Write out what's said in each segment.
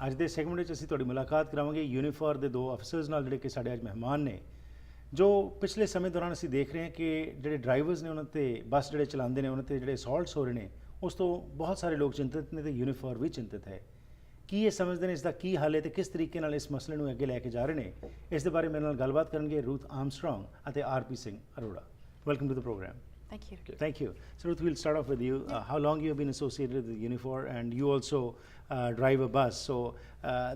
ਅੱਜ ਦੇ ਸੈਗਮੈਂਟ ਵਿੱਚ ਅਸੀਂ ਤੁਹਾਡੀ ਮੁਲਾਕਾਤ ਕਰਾਵਾਂਗੇ ਯੂਨੀਫਾਰ ਦੇ ਦੋ ਅਫਸਰਸ ਨਾਲ ਜਿਹੜੇ ਕਿ ਸਾਡੇ ਅੱਜ ਮਹਿਮਾਨ ਨੇ, ਜੋ ਪਿਛਲੇ ਸਮੇਂ ਦੌਰਾਨ ਅਸੀਂ ਦੇਖ ਰਹੇ ਹਾਂ ਕਿ ਜਿਹੜੇ ਡਰਾਈਵਰਸ ਨੇ ਉਹਨਾਂ ਤੇ ਬੱਸ ਜਿਹੜੇ ਚਲਾਉਂਦੇ ਨੇ ਉਹਨਾਂ ਤੇ ਜਿਹੜੇ ਅਸੌਲਟਸ ਹੋ ਰਹੇ ਨੇ, ਉਸ ਤੋਂ ਬਹੁਤ ਸਾਰੇ ਲੋਕ ਚਿੰਤਤ ਨੇ ਤੇ ਯੂਨੀਫਾਰ ਵੀ ਚਿੰਤਤ ਹੈ। ਕੀ ਇਹ ਸਮਝਦੇ ਨੇ ਇਸ ਦਾ ਕੀ ਹੱਲ ਹੈ ਤੇ ਕਿਸ ਤਰੀਕੇ ਨਾਲ ਇਸ ਮਸਲੇ ਨੂੰ ਅੱਗੇ ਲੈ ਕੇ ਜਾ ਰਹੇ ਨੇ, ਇਸ ਦੇ ਬਾਰੇ ਮੇਰੇ ਨਾਲ ਗੱਲਬਾਤ ਕਰਨਗੇ ਰੂਥ ਆਰਮਸਟਰੋਂਗ ਅਤੇ RP Singh Arora. Welcome to the programme. Thank you. Thank you. So Ruth, we'll start off with you. How long you have been associated with Unifor, and you also drive a bus. So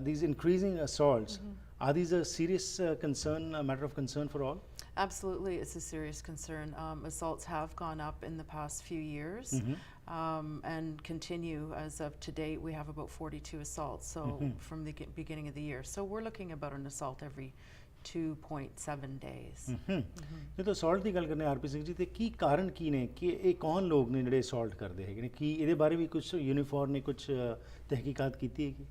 these increasing assaults, are these a serious concern, a matter of concern for all? Absolutely, it's a serious concern. Assaults have gone up in the past few years and continue. As of to date, we have about 42 assaults. So from the beginning of the year. So we're looking about an assault every 2.7 days. ਜਦੋਂ assault ਦੀ ਗੱਲ ਕਰਨੇ RP Singh ji, ਤੇ ਕੀ ਕਾਰਨ ਕੀ ਨੇ ਕਿ ਇਹ ਕੌਣ ਲੋਕ ਨੇ ਜਿਹੜੇ ਅਸੌਲਟ ਕਰਦੇ ਹੈਗੇ ਨੇ? ਕੀ ਇਹਦੇ ਬਾਰੇ ਵੀ ਕੁਝ ਯੂਨੀਫਾਰ ਨੇ ਕੁਝ ਤਹਿਕੀਕਾਤ ਕੀਤੀ ਹੈਗੀ?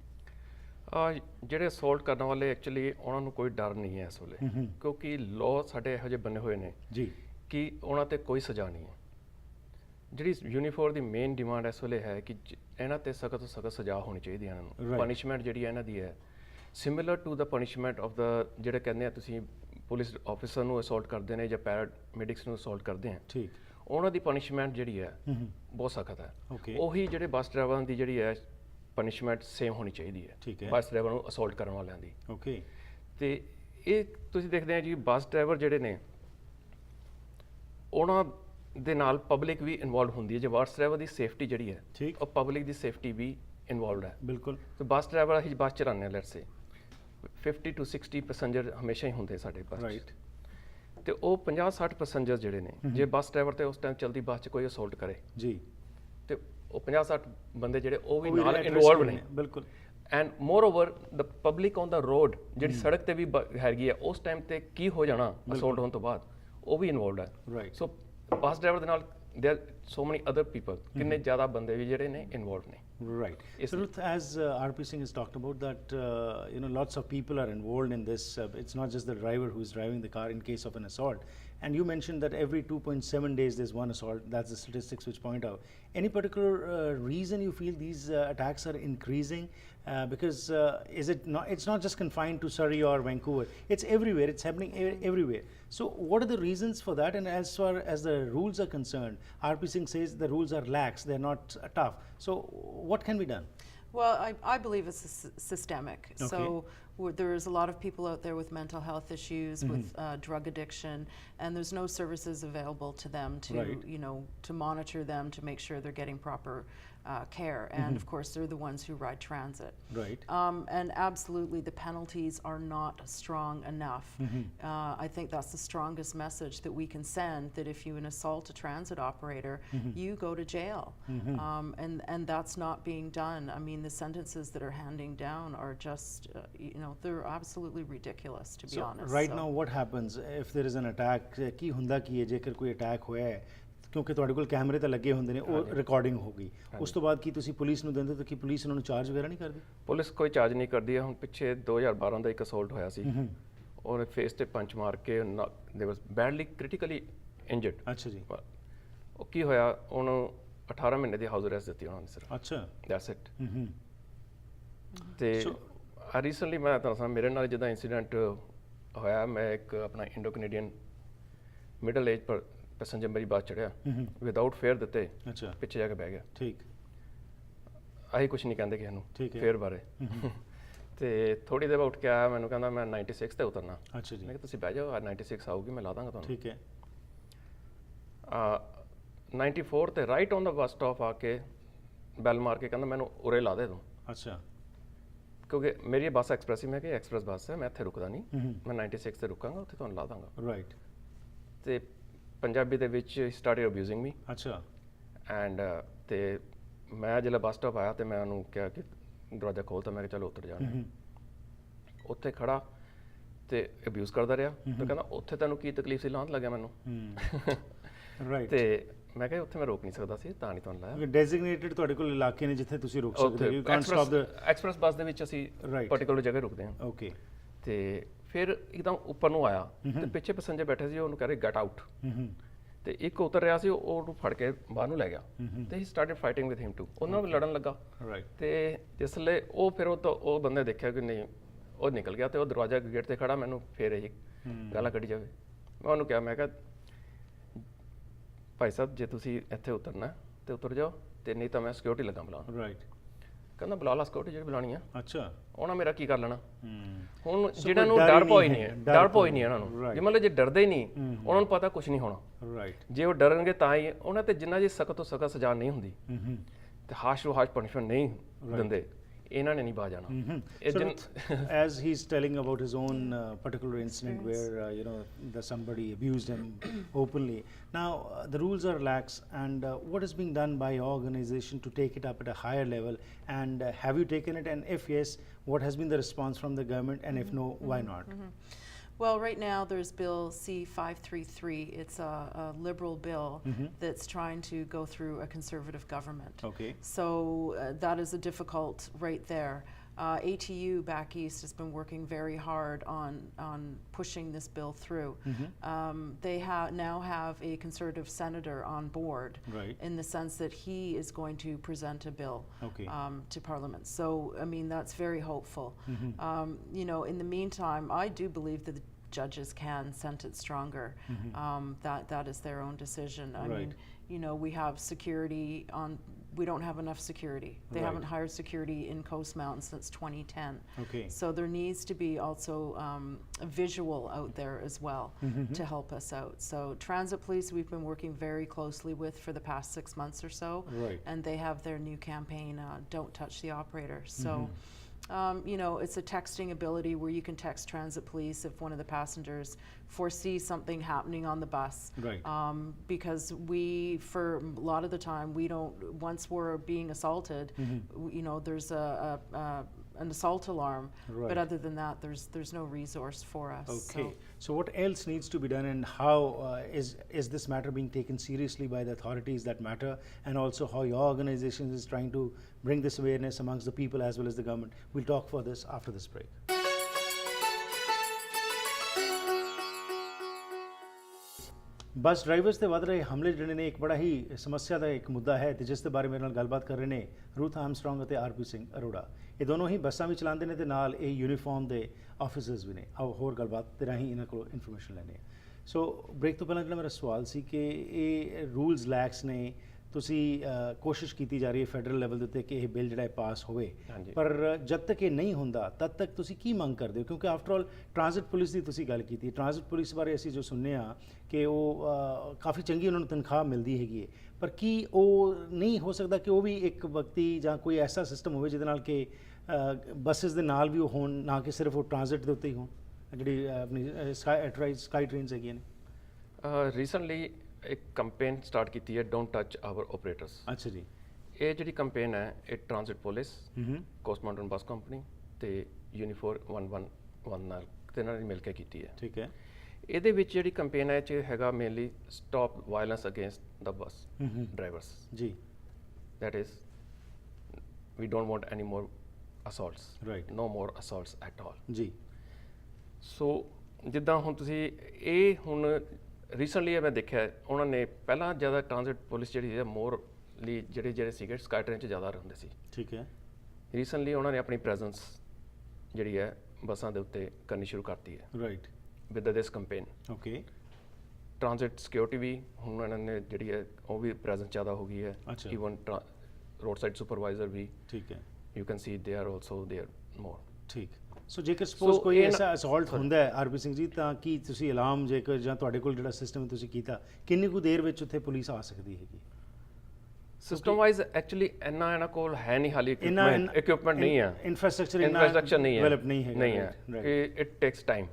ਜਿਹੜੇ ਅਸੌਲਟ ਕਰਨ ਵਾਲੇ ਐਕਚੁਅਲੀ ਉਹਨਾਂ ਨੂੰ ਕੋਈ ਡਰ ਨਹੀਂ ਹੈ ਇਸ ਵੇਲੇ, ਕਿਉਂਕਿ ਲਾਅ ਸਾਡੇ ਇਹੋ ਜਿਹੇ ਬਣੇ ਹੋਏ ਨੇ ਜੀ ਕਿ ਉਹਨਾਂ ਤੇ ਕੋਈ ਸਜ਼ਾ ਨਹੀਂ ਹੈ। ਜਿਹੜੀ ਯੂਨੀਫਾਰ ਦੀ ਮੇਨ ਡਿਮਾਂਡ ਇਸ ਵੇਲੇ ਹੈ ਕਿ ਇਹਨਾਂ ਤੇ ਸਖਤ ਤੋਂ ਸਖਤ ਸਜ਼ਾ ਹੋਣੀ ਚਾਹੀਦੀ ਹੈ। ਇਹਨਾਂ ਨੂੰ ਪਨਿਸ਼ਮੈਂਟ ਜਿਹੜੀ ਹੈ ਇਹਨਾਂ ਦੀ ਹੈ similar to the punishment of the, ਜਿਹੜੇ ਕਹਿੰਦੇ ਆ ਤੁਸੀਂ ਪੁਲਿਸ ਆਫਿਸਰ ਨੂੰ ਅਸੌਲਟ ਕਰਦੇ ਨੇ ਜਾਂ ਪੈਰਾਮੈਡਿਕਸ ਨੂੰ ਅਸੌਲਟ ਕਰਦੇ ਆ, ਠੀਕ, ਉਹਨਾਂ ਦੀ ਪਨਿਸ਼ਮੈਂਟ ਜਿਹੜੀ ਹੈ ਬਹੁਤ ਸਖਤ ਹੈ। ਉਹੀ ਜਿਹੜੇ ਬੱਸ ਡਰਾਈਵਰਾਂ ਦੀ ਜਿਹੜੀ ਹੈ ਪਨਿਸ਼ਮੈਂਟ ਸੇਮ ਹੋਣੀ ਚਾਹੀਦੀ ਹੈ ਬੱਸ ਡਰਾਈਵਰ ਨੂੰ ਅਸੌਲਟ ਕਰਨ ਵਾਲਿਆਂ ਦੀ। ਓਕੇ, ਤੇ ਇਹ ਤੁਸੀਂ ਦੇਖਦੇ ਆ ਜੀ ਬੱਸ ਡਰਾਈਵਰ ਜਿਹੜੇ ਨੇ ਉਹਨਾਂ ਦੇ ਨਾਲ ਪਬਲਿਕ ਵੀ ਇਨਵੋਲਵ ਹੁੰਦੀ ਹੈ। ਜੇ ਬੱਸ ਡਰਾਈਵਰ ਦੀ ਸੇਫਟੀ ਜਿਹੜੀ ਹੈ ਉਹ ਪਬਲਿਕ ਦੀ ਸੇਫਟੀ ਵੀ ਇਨਵੋਲਵਡ ਹੈ। ਬਿਲਕੁਲ। ਤੇ ਬੱਸ ਡਰਾਈਵਰ ਅਸੀਂ ਬੱਸ ਚਲਾਉਂਦੇ ਹਾਂ, ਲੈਟਸ ਸੇ 50 to 60 ਪੈਸੇਂਜਰ ਹਮੇਸ਼ਾ ਹੀ ਹੁੰਦੇ ਸਾਡੇ ਬੱਸ, ਰਾਈਟ, ਤੇ ਉਹ 50-60 ਪੈਸੇਂਜਰ ਜਿਹੜੇ ਨੇ ਜੇ ਬੱਸ ਡਰਾਈਵਰ ਤੇ ਉਸ ਟਾਈਮ ਚਲਦੀ ਬੱਸ 'ਚ ਕੋਈ ਅਸੌਲਟ ਕਰੇ ਜੀ, ਤੇ ਉਹ 50-60 ਬੰਦੇ ਜਿਹੜੇ ਉਹ ਵੀ ਨਾਲ ਇਨਵੋਲਵ ਨੇ। ਬਿਲਕੁਲ। And more over the public on the road, ਜਿਹੜੀ ਸੜਕ ਤੇ ਵੀ ਹੈਗੀ ਹੈ, ਉਸ ਟਾਈਮ ਤੇ ਕੀ ਹੋ ਜਾਣਾ ਅਸੌਲਟ ਹੋਣ ਤੋਂ ਬਾਅਦ, ਉਹ ਵੀ ਇਨਵੋਲਵਡ ਹੈ। ਰਾਈਟ। ਸੋ ਬੱਸ ਡਰਾਈਵਰ ਦੇ ਨਾਲ there are so many other people, ਕਿੰਨੇ ਜ਼ਿਆਦਾ ਬੰਦੇ ਵੀ ਜਿਹੜੇ ਨੇ ਇਨਵੋਲਵ ਨੇ। Right. So Ruth, as RP Singh has talked about that, lots of people are involved in this. It's not just the driver who is driving the car in case of an assault. And you mentioned that every 2.7 days there's one assault. That's the statistics which point out. Any particular reason you feel these attacks are increasing? Because is it not? It's not just confined to Surrey or Vancouver. It's everywhere. It's happening everywhere. So what are the reasons for that? And as far as the rules are concerned, RP Singh says the rules are lax. They're not tough. So what can be done? Well, I believe it's systemic. Okay. So there's a lot of people out there with mental health issues, with drug addiction, and there's no services available to them to, right, to monitor them, to make sure they're getting proper care. And of course, they're the ones who ride transit. Right. And absolutely, the penalties are not strong enough. I think that's the strongest message that we can send, that if you assault a transit operator, you go to jail. And that's not being done. I mean, the sentences that are handing down are just, they're absolutely ridiculous, to be honest. Right now, what happens if there is an attack? ਕੀ ਹੁੰਦਾ ਕੀ ਹੈ ਜੇਕਰ ਕੋਈ attack ਹੋਇਆ ਹੈ? ਕਿਉਂਕਿ ਤੁਹਾਡੇ ਕੋਲ ਕੈਮਰੇ ਤਾਂ ਲੱਗੇ ਹੁੰਦੇ ਨੇ, ਉਹ ਰਿਕਾਰਡਿੰਗ ਹੋ ਗਈ, ਉਸ ਤੋਂ ਬਾਅਦ ਕੀ ਤੁਸੀਂ ਪੁਲਿਸ ਨੂੰ ਦਿੰਦੇ ਤਾਂ ਕੀ ਪੁਲਿਸ ਉਹਨਾਂ ਨੂੰ ਚਾਰਜ ਵਗੈਰਾ ਨਹੀਂ ਕਰਦੀ? ਪੁਲਿਸ ਕੋਈ ਚਾਰਜ ਨਹੀਂ ਕਰਦੀ ਹੈ। ਹੁਣ ਪਿੱਛੇ 2012 ਦਾ ਇੱਕ ਅਸੌਲਟ ਹੋਇਆ ਸੀ, ਔਰ ਫੇਸ ਤੇ ਪੰਚ ਮਾਰ ਕੇ ਦੇ ਵਾਸ ਬੈਡਲੀ ਕ੍ਰਿਟੀਕਲੀ ਇੰਜਰਡ। ਅੱਛਾ ਜੀ। ਉਹ ਕੀ ਹੋਇਆ, ਉਹਨੂੰ 18 ਮਹੀਨੇ ਦੀ ਹਾਊਸ ਅਰੈਸਟ ਦਿੱਤੀ ਉਹਨਾਂ ਨੇ ਸਿਰਫ। ਅੱਛਾ, ਦੈਟਸ ਇਟ। ਤੇ ਰੀਸੈਂਟਲੀ ਮੈਂ ਤੁਹਾਨੂੰ ਮੇਰੇ ਨਾਲ ਜਿੱਦਾਂ ਇੰਸੀਡੈਂਟ ਹੋਇਆ, ਮੈਂ ਇੱਕ ਆਪਣਾ ਇੰਡੋ ਕੈਨੇਡੀਅਨ ਮਿਡਲ ਏਜ ਪਰ ਪੈਸੇਂਜਰ ਮੇਰੀ ਬੱਸ ਚੜਿਆ, ਵਿਦਆਊਟ ਫੇਅਰ ਦਿੱਤੇ, ਪਿੱਛੇ ਜਾ ਕੇ ਬਹਿ ਗਿਆ। ਠੀਕ। ਅਸੀਂ ਕੁਛ ਨਹੀਂ ਕਹਿੰਦੇ ਕਿਸੇ ਨੂੰ ਫੇਅਰ ਬਾਰੇ। ਤੇ ਥੋੜੀ ਦੇਰ ਬਾਅਦ ਉੱਠ ਕੇ ਆਇਆ, ਮੈਨੂੰ ਕਹਿੰਦਾ ਮੈਂ 96 ਤੇ ਉਤਰਨਾ। ਅੱਛਾ ਜੀ। ਮੈਂ ਕਿਹਾ ਤੁਸੀਂ ਬਹਿ ਜਾਓ, 96 ਆਊਗੀ, ਮੈਂ ਲਾ ਦਾਂਗਾ ਤੁਹਾਨੂੰ। ਠੀਕ ਹੈ। 94 ਤੇ right on the bus stop ਆ ਕੇ ਬੈਲ ਮਾਰ ਕੇ ਕਹਿੰਦਾ ਮੈਨੂੰ ਉਰੇ ਲਾ ਦੇ ਤੂੰ। ਅੱਛਾ। ਕਿਉਂਕਿ ਮੇਰੀ ਬੱਸ ਐਕਸਪ੍ਰੈਸ ਸੀ, ਮੈਂ ਕਿਹਾ ਐਕਸਪ੍ਰੈਸ ਬੱਸ ਹੈ, ਮੈਂ ਇੱਥੇ ਰੁਕਦਾ ਨਹੀਂ, ਮੈਂ 96 ਤੇ ਰੁਕਾਂਗਾ, ਉੱਥੇ ਤੁਹਾਨੂੰ ਲਾ ਦਾਂਗਾ। ਰਾਈਟ। ਤੇ ਪੰਜਾਬੀ ਦੇ ਵਿੱਚ ਸਟਾਰਟਡ ਅਬਿਊਜ਼ਿੰਗ ਮੀ। ਅੱਛਾ। ਐਂਡ ਤੇ ਮੈਂ ਜਦੋਂ ਬੱਸ ਸਟਾਪ ਆਇਆ ਤੇ ਮੈਂ ਉਹਨੂੰ ਕਿਹਾ ਕਿ ਦਰਵਾਜ਼ਾ ਖੋਲ੍ਹ, ਤਾਂ ਮੈਂ ਕਿਹਾ ਚਲੋ ਉੱਤਰ ਜਾਣਾ। ਉੱਥੇ ਖੜਾ ਤੇ ਅਬਿਊਜ਼ ਕਰਦਾ ਰਿਹਾ, ਤੇ ਕਹਿੰਦਾ ਉੱਥੇ ਤੈਨੂੰ ਕੀ ਤਕਲੀਫ ਸੀ, ਲਾਹਨਤ ਲੱਗਿਆ ਮੈਨੂੰ। ਰਾਈਟ। ਤੇ ਮੈਂ ਕਿਹਾ ਉੱਥੇ ਮੈਂ ਰੋਕ ਨਹੀਂ ਸਕਦਾ ਸੀ, ਤਾਂ ਨਹੀਂ ਤੁਹਾਨੂੰ ਲਾਇਆ। ਡੈਜ਼ਿਗਨੇਟਿਡ ਤੁਹਾਡੇ ਕੋਲ ਇਲਾਕੇ ਨੇ ਜਿੱਥੇ ਤੁਸੀਂ ਰੁਕ ਸਕਦੇ ਹੋ? You can't stop the express bus ਦੇ ਵਿੱਚ ਅਸੀਂ ਪਾਰਟਿਕੂਲਰ ਜਗ੍ਹਾ ਰੁਕਦੇ ਹਾਂ। ਓਕੇ। ਤੇ ਫਿਰ ਇੱਕਦਮ ਉੱਪਰ ਨੂੰ ਆਇਆ ਤੇ ਪਿੱਛੇ ਪੈਸੇਂਜਰ ਬੈਠੇ ਸੀ, ਉਹਨੂੰ ਕਹਿ ਰਹੇ ਗੈਟ ਆਊਟ। ਤੇ ਇੱਕ ਉਤਰ ਰਿਹਾ ਸੀ, ਉਹਨੂੰ ਫੜ ਕੇ ਬਾਹਰ ਨੂੰ ਲੈ ਗਿਆ ਤੇ ਹੀ started fighting with him too, ਉਹਨਾਂ ਨਾਲ ਵੀ ਲੜਨ ਲੱਗਾ। ਤੇ ਜਿਸਲੇ ਉਹ ਫਿਰ ਉਹ ਬੰਦੇ ਦੇਖਿਆ ਕਿ ਨਹੀਂ, ਉਹ ਨਿਕਲ ਗਿਆ ਤੇ ਉਹ ਦਰਵਾਜ਼ਾ ਗੇਟ ਤੇ ਖੜਾ, ਮੈਨੂੰ ਫਿਰ ਇਹੀ ਗਾਲਾਂ ਕੱਢੀ ਜਾਵੇ। ਮੈਂ ਉਹਨੂੰ ਕਿਹਾ, ਮੈਂ ਕਿਹਾ ਭਾਈ ਸਾਹਿਬ ਜੇ ਤੁਸੀਂ ਇੱਥੇ ਉਤਰਨਾ ਤੇ ਉਤਰ ਜਾਓ, ਤੇ ਨਹੀਂ ਤਾਂ ਮੈਂ ਸਿਕਿਉਰਿਟੀ ਲੱਗਾ ਬੁਲਾਉਣ। ਕਹਿੰਦਾ ਬੁਲਾ ਲਾ ਸਿਕਿਉਰਿਟੀ ਜਿਹੜੀ ਬੁਲਾਉਣੀ ਆ। ਅੱਛਾ, ਉਹਨਾਂ ਮੇਰਾ ਕੀ ਕਰ ਲੈਣਾ। ਹੁਣ ਜਿਹੜਾ ਨੂੰ ਡਰ ਪੋਈ ਨਹੀਂ ਹੈ, ਡਰ ਪੋਈ ਨਹੀਂ ਇਹਨਾਂ ਨੂੰ, ਜੇ ਮਤਲਬ ਜੇ ਡਰਦੇ ਹੀ ਨਹੀਂ, ਉਹਨਾਂ ਨੂੰ ਪਤਾ ਕੁਝ ਨਹੀਂ ਹੋਣਾ। ਜੇ ਉਹ ਡਰਨਗੇ ਤਾਂ ਹੀ ਉਹਨਾਂ ਤੇ ਜਿੰਨਾ ਜੀ ਸਖਤ ਤੋਂ ਸਖਤ ਸਜ਼ਾ ਨਹੀਂ ਹੁੰਦੀ ਤੇ ਹਾਸ਼ ਤੋਂ ਹਾਸ਼ ਪਨਿਸ਼ਮੈਂਟ ਨਹੀਂ ਦਿੰਦੇ, ਇਹਨਾਂ ਨੇ ਨਹੀਂ ਬਾਜ ਆਣਾ। As he's telling about his own particular incident where somebody abused him openly. Now the rules are lax, and what is being done by your organization to take it up at a higher level? And have you taken it? And if yes, what has been the response from the government? And if no, why not? Well, right now there's Bill C-533. It's a liberal bill that's trying to go through a conservative government. Okay. So that is a difficult right there. ATU back east has been working very hard on pushing this bill through. They now have a conservative senator on board, in the sense that he is going to present a bill to Parliament. So, I mean, that's very hopeful. In the meantime, I do believe that the judges can sentence stronger. That is their own decision. I mean, we have security on. We don't have enough security. They haven't hired security in Coast Mountain since 2010. So there needs to be also a visual out there as well to help us out. So transit police we've been working very closely with for the past 6 months or so, and they have their new campaign, Don't Touch the Operator. So it's a texting ability where you can text transit police if one of the passengers foresees something happening on the bus. Because for a lot of the time, we don't, once we're being assaulted, there's an assault alarm, but other than that, there's no resource for us. So what else needs to be done, and how is this matter being taken seriously by the authorities that matter, and also how your organization is trying to bring this awareness amongst the people as well as the government? We'll talk for this after this break. Bus drivers ਤੇ ਵੱਧ ਰਹੇ ਹਮਲੇ ਜਿਹੜੇ ਨੇ ਇੱਕ ਬੜਾ ਹੀ ਸਮੱਸਿਆ ਦਾ ਇੱਕ ਮੁੱਦਾ ਹੈ, ਤੇ ਜਿਸ ਦੇ ਬਾਰੇ ਮੇਰੇ ਨਾਲ ਗੱਲਬਾਤ ਕਰ ਰਹੇ ਨੇ ਰੂਥ ਆਰਮਸਟਰੋਂਗ ਅਤੇ ਆਰਪੀ ਸਿੰਘ ਅਰੋੜਾ। ਇਹ ਦੋਨੋਂ ਹੀ ਬੱਸਾਂ ਵੀ ਚਲਾਉਂਦੇ ਨੇ ਤੇ ਨਾਲ ਇਹ ਯੂਨੀਫਾਰਮ ਦੇ ਆਫਿਸਰਸ ਵੀ ਨੇ। ਆਓ ਹੋਰ ਗੱਲਬਾਤ ਤੇ ਰਾਹੀਂ ਇਹਨਾਂ ਕੋਲੋਂ ਇਨਫੋਰਮੇਸ਼ਨ ਲੈਂਦੇ ਹਾਂ। ਸੋ ਬ੍ਰੇਕ ਤੋਂ ਪਹਿਲਾਂ ਜਿਹੜਾ ਮੇਰਾ ਸਵਾਲ ਸੀ ਕਿ ਇਹ ਰੂਲਸ ਲੈਕਸ ਨੇ, ਤੁਸੀਂ ਕੋਸ਼ਿਸ਼ ਕੀਤੀ ਜਾ ਰਹੀ ਹੈ ਫੈਡਰਲ ਲੈਵਲ ਦੇ ਉੱਤੇ ਕਿ ਇਹ ਬਿੱਲ ਜਿਹੜਾ ਹੈ ਪਾਸ ਹੋਵੇ, ਪਰ ਜਦ ਤੱਕ ਇਹ ਨਹੀਂ ਹੁੰਦਾ ਤਦ ਤੱਕ ਤੁਸੀਂ ਕੀ ਮੰਗ ਕਰਦੇ ਹੋ? ਕਿਉਂਕਿ ਆਫਟਰ ਆਲ ਟ੍ਰਾਂਜ਼ਿਟ ਪੁਲਿਸ ਦੀ ਤੁਸੀਂ ਗੱਲ ਕੀਤੀ, ਟ੍ਰਾਂਜ਼ਿਟ ਪੁਲਿਸ ਬਾਰੇ ਅਸੀਂ ਜੋ ਸੁਣਿਆ ਕਿ ਉਹ ਕਾਫੀ ਚੰਗੀ ਉਹਨਾਂ ਨੂੰ ਤਨਖਾਹ ਮਿਲਦੀ ਹੈਗੀ ਹੈ, ਪਰ ਕੀ ਉਹ ਨਹੀਂ ਹੋ ਸਕਦਾ ਕਿ ਉਹ ਵੀ ਇੱਕ ਵਕਤੀ ਜਾਂ ਕੋਈ ਐਸਾ ਸਿਸਟਮ ਹੋਵੇ ਜਿਹਦੇ ਨਾਲ ਕਿ ਬੱਸਿਸ ਦੇ ਨਾਲ ਵੀ ਉਹ ਹੋਣ, ਨਾ ਕਿ ਸਿਰਫ ਉਹ ਟ੍ਰਾਂਜ਼ਿਟ ਦੇ ਉੱਤੇ ਹੀ ਹੋਣ, ਜਿਹੜੀ ਆਪਣੀ ਸਕਾਈ ਟ੍ਰੇਨਸ ਹੈਗੀਆਂ ਨੇ? ਰੀਸੈਂਟਲੀ ਇੱਕ ਕੰਪੇਨ ਸਟਾਰਟ ਕੀਤੀ ਹੈ, ਡੋਂਟ ਟੱਚ ਆਵਰ ਆਪਰੇਟਰਸ। ਅੱਛਾ ਜੀ। ਇਹ ਜਿਹੜੀ ਕੰਪੇਨ ਹੈ ਇਹ transit police, cost mountain bus company ਤੇ ਯੂਨੀਫੋਰ 111 ਨਾਲ ਤੇ ਨਾਲ ਮਿਲ ਕੇ ਕੀਤੀ ਹੈ। ਠੀਕ ਹੈ। ਇਹਦੇ ਵਿੱਚ ਜਿਹੜੀ ਕੰਪੇਨ ਹੈ ਇਹ 'ਚ ਹੈਗਾ mainly stop violence against the bus drivers. ਜੀ। That is we don't want any more assaults, no more assaults at all. ਜੀ। ਸੋ ਜਿੱਦਾਂ ਹੁਣ ਤੁਸੀਂ ਇਹ ਹੁਣ ਰੀਸੈਂਟਲੀ ਮੈਂ ਦੇਖਿਆ ਉਹਨਾਂ ਨੇ ਪਹਿਲਾਂ ਜ਼ਿਆਦਾ ਟ੍ਰਾਂਜ਼ਿਟ ਪੁਲਿਸ ਜਿਹੜੀ ਹੈ ਮੋਰਲੀ ਜਿਹੜੇ ਸੀਗੇ ਸਕਾਈ ਟ੍ਰੇਨ 'ਚ ਜ਼ਿਆਦਾ ਰਹਿੰਦੇ ਸੀ। ਠੀਕ ਹੈ। ਰੀਸੈਂਟਲੀ ਉਹਨਾਂ ਨੇ ਆਪਣੀ ਪ੍ਰੈਜ਼ੈਂਸ ਜਿਹੜੀ ਹੈ ਬੱਸਾਂ ਦੇ ਉੱਤੇ ਕਰਨੀ ਸ਼ੁਰੂ ਕਰਤੀ ਹੈ। Right. With this campaign. Okay. Transit security ਵੀ ਹੁਣ ਇਹਨਾਂ ਨੇ ਜਿਹੜੀ ਹੈ ਉਹ ਵੀ ਪ੍ਰੈਜ਼ੈਂਸ ਜ਼ਿਆਦਾ ਹੋ ਗਈ ਹੈ। ਈਵਨ ਰੋਡ ਸਾਈਡ ਸੁਪਰਵਾਈਜ਼ਰ ਵੀ। ਠੀਕ ਹੈ। You can see they are also there ਮੋਰ। ਠੀਕ। ਸੋ ਜੇਕਰ ਸਪੋਜ਼ ਕੋਈ ਐਸਾ ਅਸੌਲਟ ਹੁੰਦਾ ਹੈ ਆਰਪੀ ਸਿੰਘ ਜੀ, ਤਾਂ ਕੀ ਤੁਸੀਂ ਅਲਾਰਮ ਜੇਕਰ ਜਾਂ ਤੁਹਾਡੇ ਕੋਲ ਜਿਹੜਾ ਸਿਸਟਮ ਤੁਸੀਂ ਕੀਤਾ, ਕਿੰਨੀ ਕੁ ਦੇਰ ਵਿੱਚ ਉੱਥੇ ਪੁਲਿਸ ਆ ਸਕਦੀ ਹੈਗੀ? ਸਿਸਟਮ ਵਾਈਜ਼ ਐਕਚੁਅਲੀ ਇੰਨਾ ਇਹਨਾਂ ਕੋਲ ਹੈ ਨਹੀਂ, ਹਾਲੀ ਇਕਵਿਪਮੈਂਟ ਨਹੀਂ ਹੈ, ਇਨਫਰਾਸਟ੍ਰਕਚਰ ਨਹੀਂ ਹੈ, ਡਿਵੈਲਪ ਨਹੀਂ ਹੈ ਕਿ ਇਟ ਟੇਕਸ ਟਾਈਮ।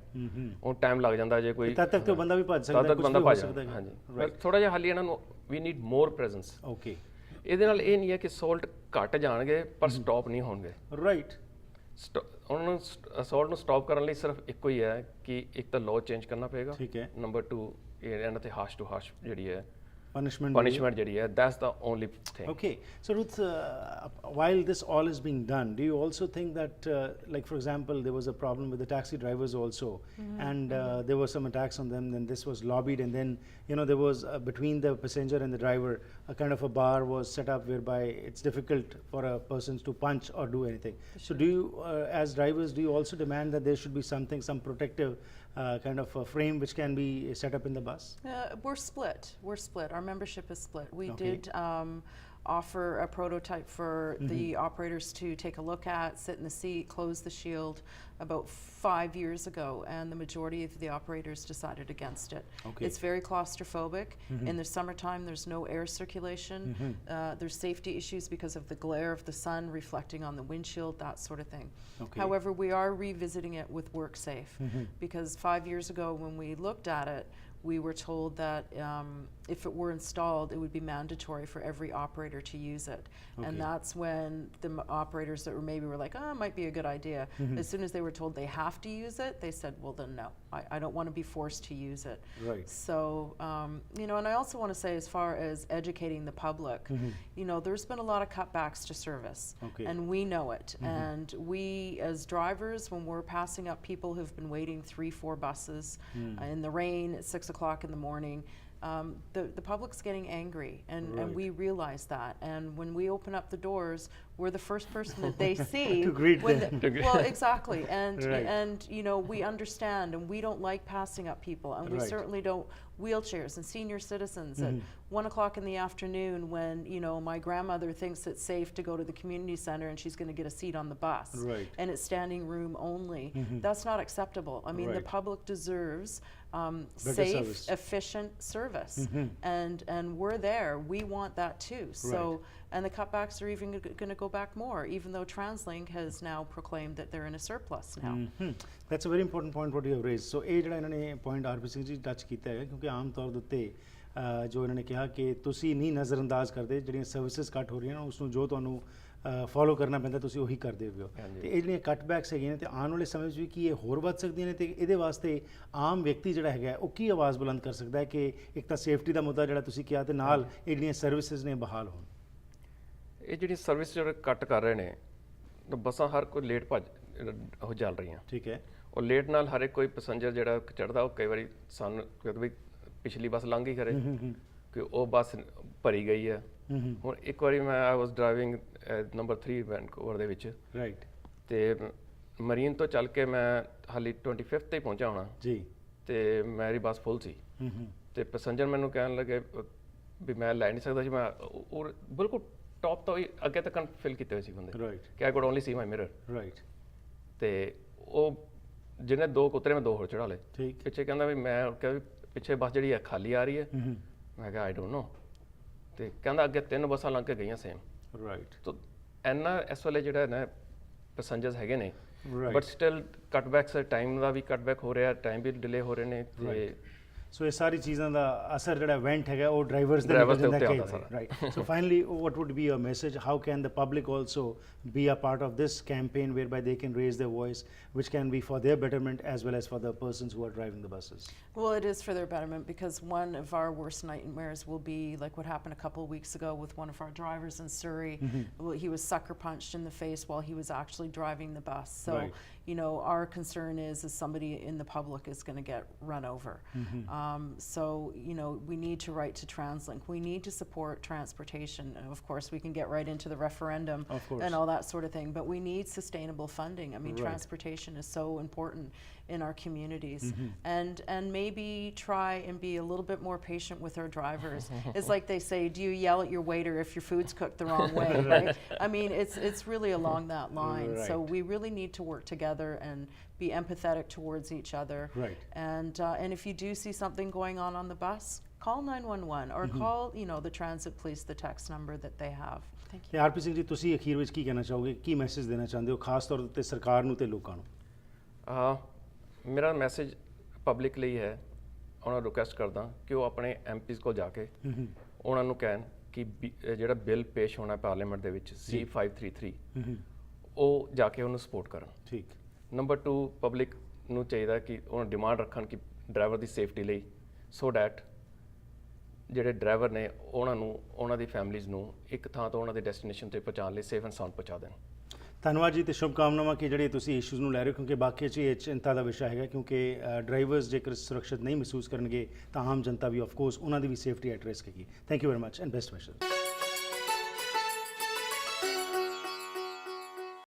ਉਹ ਟਾਈਮ ਲੱਗ ਜਾਂਦਾ ਜੇ ਕੋਈ, ਤਦ ਤੱਕ ਤਾਂ ਬੰਦਾ ਵੀ ਭੱਜ ਸਕਦਾ, ਤਦ ਤੱਕ ਬੰਦਾ ਭੱਜ ਸਕਦਾ। ਹਾਂਜੀ, ਪਰ ਥੋੜਾ ਜਿਹਾ ਹਾਲੀ ਇਹਨਾਂ ਨੂੰ ਵੀ ਨੀਡ ਮੋਰ ਪ੍ਰੈਜ਼ੈਂਸ। ਓਕੇ। ਇਹਦੇ ਨਾਲ ਇਹ ਨਹੀਂ ਹੈ ਕਿ ਅਸੌਲਟ ਘੱਟ ਜਾਣਗੇ ਪਰ ਸਟਾਪ ਨਹੀਂ ਹੋਣਗੇ। ਰਾਈਟ। ਉਹਨਾਂ ਨੂੰ ਅਸੌਲਟ ਨੂੰ ਸਟਾਪ ਕਰਨ ਲਈ ਸਿਰਫ ਇੱਕੋ ਹੀ ਹੈ ਕਿ ਇੱਕ ਤਾਂ ਲਾਅ ਚੇਂਜ ਕਰਨਾ ਪਏਗਾ। ਠੀਕ ਹੈ। ਨੰਬਰ 2 ਇਹਨਾਂ 'ਤੇ ਹਾਸ਼ ਟੂ ਹਾਸ਼ ਜਿਹੜੀ ਹੈ punishment ਜਿਹੜੀ ਹੈ, that's the only thing. Okay, so Ruth, while this all is being done, do you also think that, like for example, there was a problem with the taxi drivers also, and there were some attacks on them, then this was lobbied, and then, you know, there was between the passenger and the driver, a kind of a bar was set up whereby it's difficult for a person to punch or do anything. So do you, as drivers, do you also demand that there should be something, some protective kind of a frame which can be set up in the bus? We're split. Our membership is split. We Okay. did offer a prototype for the operators to take a look at, sit in the seat, close the shield about 5 years ago, and the majority of the operators decided against it. Okay. It's very claustrophobic. In the summertime, there's no air circulation. There's safety issues because of the glare of the sun reflecting on the windshield, that sort of thing. Okay. However, we are revisiting it with WorkSafe because 5 years ago when we looked at it, we were told that if it were installed, it would be mandatory for every operator to use it. Okay. And that's when the operators that were maybe were like, oh, it might be a good idea. As soon as they were told they have to use it, they said, well, then no, I don't want to be forced to use it. Right. So, you know, and I also want to say, as far as educating the public, you know, there's been a lot of cutbacks to service. Okay. And we know it. And we, as drivers, when we're passing up people who've been waiting 3-4 buses in the rain at 6 o'clock in the morning, the public's getting angry, and we realize that. And when we open up the doors, we're the first person that they see to greet when them. well, exactly, and Right. and you know, we understand, and we don't like passing up people, and we Right. certainly don't wheelchairs and senior citizens at 1 o'clock in the afternoon when, you know, my grandmother thinks it's safe to go to the community center and she's going to get a seat on the bus, Right. and it's standing room only. That's not acceptable. I mean, the Right. public deserves safe, service. efficient service, and we're there. We want that too. So, Right. and the cutbacks are even going to go back more, even though TransLink has now proclaimed that they're in a surplus now. That's a very important point what you have raised. So ਇਹ ਜਿਹੜਾ ਇਹਨਾਂ ਨੇ point RP Singh ji touch ਕੀਤਾ ਹੈ, ਕਿਉਂਕਿ ਆਮ ਤੌਰ ਦੇ ਉੱਤੇ ਜੋ ਇਹਨਾਂ ਨੇ ਕਿਹਾ ਕਿ ਤੁਸੀਂ ਨਹੀਂ ਨਜ਼ਰਅੰਦਾਜ਼ ਕਰਦੇ ਜਿਹੜੀਆਂ ਸਰਵਿਸਿਜ਼ ਕੱਟ ਹੋ ਰਹੀਆਂ ਨੇ ਉਸ ਨੂੰ ਜੋ ਤੁਹਾਨੂੰ ਫੋਲੋ ਕਰਨਾ ਪੈਂਦਾ ਤੁਸੀਂ ਉਹੀ ਕਰਦੇ ਹੋ। ਤੇ ਇਹ ਜਿਹੜੀਆਂ ਕੱਟਬੈਕਸ ਹੈਗੀਆਂ ਨੇ ਤੇ ਆਉਣ ਵਾਲੇ ਸਮੇਂ 'ਚ ਵੀ ਕੀ ਇਹ ਹੋਰ ਵੱਧ ਸਕਦੀਆਂ ਨੇ, ਤੇ ਇਹਦੇ ਵਾਸਤੇ ਆਮ ਵਿਅਕਤੀ ਜਿਹੜਾ ਹੈਗਾ ਉਹ ਕੀ ਆਵਾਜ਼ ਬੁਲੰਦ ਕਰ ਸਕਦਾ ਹੈ ਕਿ ਇੱਕ ਤਾਂ ਸੇਫਟੀ ਦਾ ਮੁੱਦਾ ਜਿਹੜਾ ਤੁਸੀਂ ਕਿਹਾ, ਤੇ ਨਾਲ ਇਹ ਜਿਹੜੀਆਂ ਸਰਵਿਸਿਜ਼ ਨੇ ਬਹਾਲ ਹੋਣ? ਇਹ ਜਿਹੜੀ ਸਰਵਿਸ ਜਿਹੜੇ ਕੱਟ ਕਰ ਰਹੇ ਨੇ, ਤਾਂ ਬੱਸਾਂ ਹਰ ਕੋਈ ਲੇਟ ਭੱਜ ਉਹ ਚੱਲ ਰਹੀਆਂ। ਠੀਕ ਹੈ। ਉਹ ਲੇਟ ਨਾਲ ਹਰ ਇੱਕ ਕੋਈ ਪੈਸੇਂਜਰ ਜਿਹੜਾ ਚੜ੍ਹਦਾ, ਉਹ ਕਈ ਵਾਰੀ ਸਾਨੂੰ ਕਹਿੰਦਾ ਵੀ ਪਿਛਲੀ ਬੱਸ ਲੰਘ ਹੀ ਕਰੇ ਕਿ ਉਹ ਬੱਸ ਭਰੀ ਗਈ ਹੈ। ਹੁਣ ਇੱਕ ਵਾਰੀ ਮੈਂ ਆਈ ਵਾਸ ਡਰਾਈਵਿੰਗ ਨੰਬਰ 3 ਵੈਨਕੂਵਰ ਦੇ ਵਿੱਚ, ਰਾਈਟ, ਤੇ ਮਰੀਨ ਤੋਂ ਚੱਲ ਕੇ ਮੈਂ ਹਾਲੀ 25th ਤੇ ਪਹੁੰਚਾ ਹੋਣਾ ਜੀ, ਤੇ ਮੇਰੀ ਬੱਸ ਫੁੱਲ ਸੀ, ਤੇ ਪੈਸੇਂਜਰ ਮੈਨੂੰ ਕਹਿਣ ਲੱਗੇ ਵੀ ਮੈਂ ਲੈ ਨਹੀਂ ਸਕਦਾ ਜੀ, ਮੈਂ ਉਹ ਬਿਲਕੁਲ ਟੌਪ ਤੋਂ ਹੀ ਅੱਗੇ ਤੱਕ ਫਿਲ ਕੀਤੇ ਹੋਏ ਸੀ ਬੰਦੇ, ਰਾਈਟ, ਕਿ I could only C my mirror, right, ਤੇ ਉਹ ਜਿਹਨੇ 2 ਕੁੱਤਰੇ ਮੈਂ 2 ਹੋਰ ਚੜਾ ਲਏ। ਠੀਕ, ਪਿੱਛੇ ਕਹਿੰਦਾ ਵੀ ਮੈਂ ਕਿਹਾ ਵੀ ਪਿੱਛੇ ਬੱਸ ਜਿਹੜੀ ਹੈ ਖਾਲੀ ਆ ਰਹੀ ਹੈ, ਮੈਂ ਕਿਹਾ ਆਈ ਡੋਂਟ ਨੋ, ਤੇ ਕਹਿੰਦਾ ਅੱਗੇ 3 ਬੱਸਾਂ ਲੰਘ ਕੇ ਗਈਆਂ ਸੇਮ, ਰਾਈਟ, ਤਾਂ ਇੰਨਾ ਇਸ ਵੇਲੇ ਜਿਹੜਾ ਨਾ ਪੈਸੇਂਜਰਸ ਹੈਗੇ ਨੇ, Right. ਬਟ ਸਟਿਲ ਕੱਟਬੈਕਸ ਟਾਈਮ ਦਾ ਵੀ ਕੱਟਬੈਕ ਹੋ ਰਿਹਾ, ਟਾਈਮ ਵੀ ਡਿਲੇ ਹੋ ਰਹੇ ਨੇ, ਤੇ ਸੋ ਇਹ ਸਾਰੀ ਚੀਜ਼ਾਂ ਦਾ ਅਸਰ ਜਿਹੜਾ ਇਵੈਂਟ ਹੈਗਾ ਉਹ ਡਰਾਈਵਰਸ ਦੇ Drivers ਦੇ ਨਿਕਲ ਉੱਤੇ ਜਾਂਦਾ ਆਉਂਦਾ ਹੈ, right. So finally what would be your message? How can the public also be a part of this campaign whereby they can raise their voice, which can be for their betterment as well as for the persons who are driving the buses? Well, it is for their betterment, because one of our worst nightmares will be like what happened a couple of weeks ago with one of our drivers in Surrey. Well, he was sucker punched in the face while he was actually driving the bus. So, Right. you know, our concern is somebody in the public is going to get run over. So, you know, we need to write to TransLink. We need to support transportation. And of course, we can get right into the referendum Of course. and all that sort of thing, but we need sustainable funding. I mean, Right. transportation is so important in our communities, and maybe try and be a little bit more patient with our drivers. It's like they say, do you yell at your waiter if your food's cooked the wrong way, right? I mean, it's really along that line. So Right. we really need to work together and be empathetic towards each other. Right. And if you do see something going on the bus, call 911 or call, you know, the transit police, the text number that they have. Thank you. ਤੇ RP Singh ji, ਤੁਸੀਂ ਅਖੀਰ ਵਿੱਚ ਕੀ ਕਹਿਣਾ ਚਾਹੋਗੇ, ਕੀ message ਦੇਣਾ ਚਾਹੁੰਦੇ ਹੋ ਖਾਸ ਤੌਰ ਉੱਤੇ ਸਰਕਾਰ ਨੂੰ ਤੇ ਲੋਕਾਂ ਨੂੰ? ਮੇਰਾ ਮੈਸੇਜ ਪਬਲਿਕ ਲਈ ਹੈ, ਉਹਨਾਂ ਨੂੰ ਰਿਕੁਐਸਟ ਕਰਦਾ ਕਿ ਉਹ ਆਪਣੇ ਐਮਪੀਜ਼ ਕੋਲ ਜਾ ਕੇ ਉਹਨਾਂ ਨੂੰ ਕਹਿਣ ਕਿ ਜਿਹੜਾ ਬਿੱਲ ਪੇਸ਼ ਹੋਣਾ ਪਾਰਲੀਮੈਂਟ ਦੇ ਵਿੱਚ C533, ਉਹ ਜਾ ਕੇ ਉਹਨੂੰ ਸਪੋਰਟ ਕਰਨ। ਠੀਕ। ਨੰਬਰ 2, ਪਬਲਿਕ ਨੂੰ ਚਾਹੀਦਾ ਕਿ ਉਹਨਾਂ ਡਿਮਾਂਡ ਰੱਖਣ ਕਿ ਡਰਾਈਵਰ ਦੀ ਸੇਫਟੀ ਲਈ, ਸੋ ਡੈਟ ਜਿਹੜੇ ਡਰਾਈਵਰ ਨੇ ਉਹਨਾਂ ਨੂੰ ਉਹਨਾਂ ਦੀ ਫੈਮਲੀਜ਼ ਨੂੰ ਇੱਕ ਥਾਂ ਤੋਂ ਉਹਨਾਂ ਦੇ ਡੈਸਟੀਨੇਸ਼ਨ ਤੇ ਪਹੁੰਚਾਉਣ ਲਈ ਸੇਫ ਐਂਡ ਸਾਊਂਡ ਪਹੁੰਚਾ ਦੇਣ। ਧੰਨਵਾਦ ਜੀ ਤੇ ਸ਼ੁਭਕਾਮਨਾਵਾਂ ਕਿ ਜਿਹੜੇ ਤੁਸੀਂ ਇਸ਼ੂਜ਼ ਨੂੰ ਲੈ ਰਹੇ ਹੋ, ਕਿਉਂਕਿ ਬਾਕੀ 'ਚ ਇਹ ਚਿੰਤਾ ਦਾ ਵਿਸ਼ਾ ਹੈਗਾ, ਕਿਉਂਕਿ ਡਰਾਈਵਰਸ ਜੇਕਰ ਸੁਰੱਖਿਅਤ ਨਹੀਂ ਮਹਿਸੂਸ ਕਰਨਗੇ ਤਾਂ ਆਮ ਜਨਤਾ ਵੀ ਆਫਕੋਰਸ ਉਹਨਾਂ ਦੀ ਵੀ ਸੇਫਟੀ ਐਟ ਰਿਸਕ ਹੈਗੀ। Thank you very much and best ਵਿਸ਼ੇਸ।